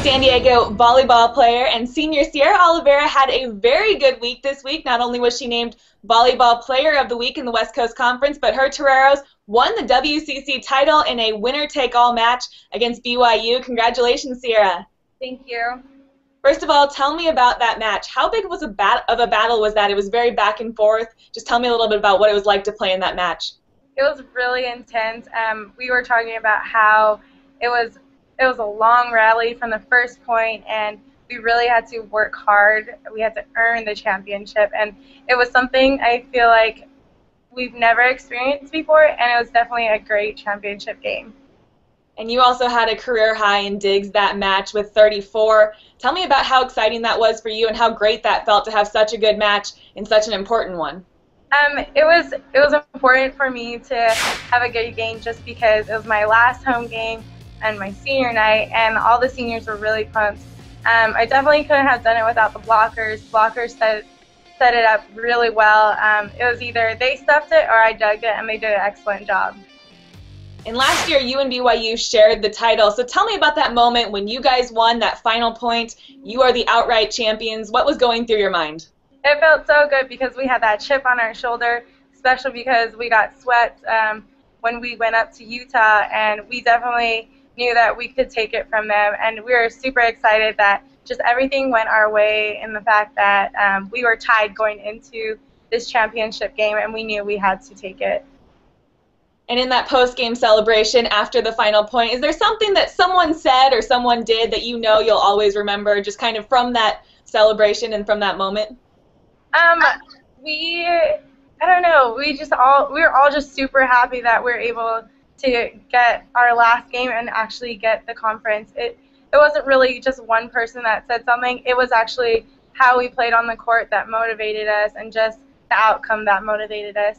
San Diego volleyball player and senior C'era Oliveira had a very good week this week. Not only was she named Volleyball Player of the Week in the West Coast Conference, but her Toreros won the WCC title in a winner-take-all match against BYU. Congratulations, C'era. Thank you. First of all, tell me about that match. How big was of a battle was that? It was very back and forth. Just tell me a little bit about what it was like to play in that match. It was really intense. We were talking about how it was a long rally from the first point, and we really had to work hard. We had to earn the championship, and it was something I feel like we've never experienced before, and it was definitely a great championship game. And you also had a career high in digs that match with 34. Tell me about how exciting that was for you and how great that felt to have such a good match in such an important one. It was important for me to have a good game just because it was my last home game and my senior night, and all the seniors were really pumped. I definitely couldn't have done it without the blockers. Blockers set it up really well. It was either they stuffed it or I dug it, and they did an excellent job. And last year, you and BYU shared the title. So tell me about that moment when you guys won that final point. You are the outright champions. What was going through your mind? It felt so good because we had that chip on our shoulder, especially because we got swept when we went up to Utah, and we definitely knew that we could take it from them. And we were super excited that just everything went our way in the fact that we were tied going into this championship game, and we knew we had to take it. And in that post-game celebration after the final point, is there something that someone said or someone did that you know you'll always remember just kind of from that celebration and from that moment? I don't know, we were all just super happy that we were able to get our last game and actually get the conference. It wasn't really just one person that said something. It was actually how we played on the court that motivated us, and just the outcome that motivated us.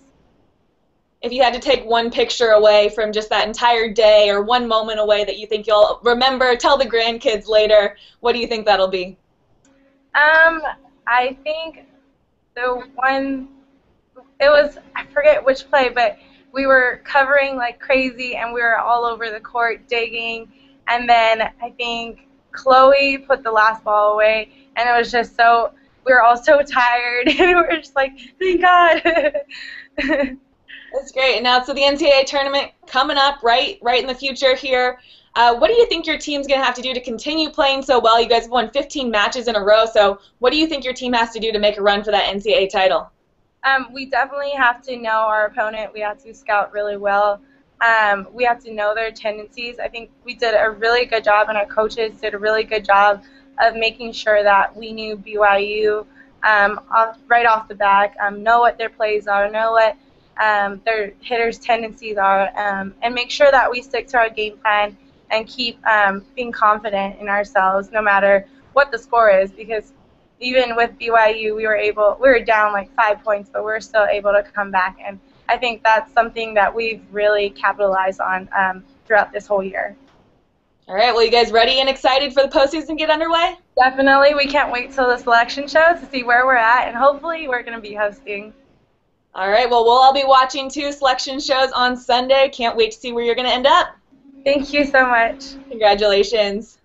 If you had to take one picture away from just that entire day or one moment away that you think you'll remember, tell the grandkids later, what do you think that'll be? I think the one, I forget which play, but we were covering like crazy and we were all over the court digging, and then I think Chloe put the last ball away, and it was just we were all so tired and we were just like, thank God. That's great. Now, so the NCAA tournament coming up right in the future here. What do you think your team's going to have to do to continue playing so well? You guys have won 15 matches in a row, so what do you think your team has to do to make a run for that NCAA title? We definitely have to know our opponent. We have to scout really well. We have to know their tendencies. I think we did a really good job, and our coaches did a really good job of making sure that we knew BYU right off the bat, know what their plays are, know what their hitters' tendencies are, and make sure that we stick to our game plan and keep being confident in ourselves no matter what the score is, because even with BYU we were down like 5 points, but we were still able to come back, and I think that's something that we've really capitalized on throughout this whole year. All right, well, you guys ready and excited for the postseason to get underway? Definitely. We can't wait till the selection show to see where we're at, and hopefully we're going to be hosting. All right, well, we'll all be watching 2 selection shows on Sunday. Can't wait to see where you're going to end up. Thank you so much. Congratulations.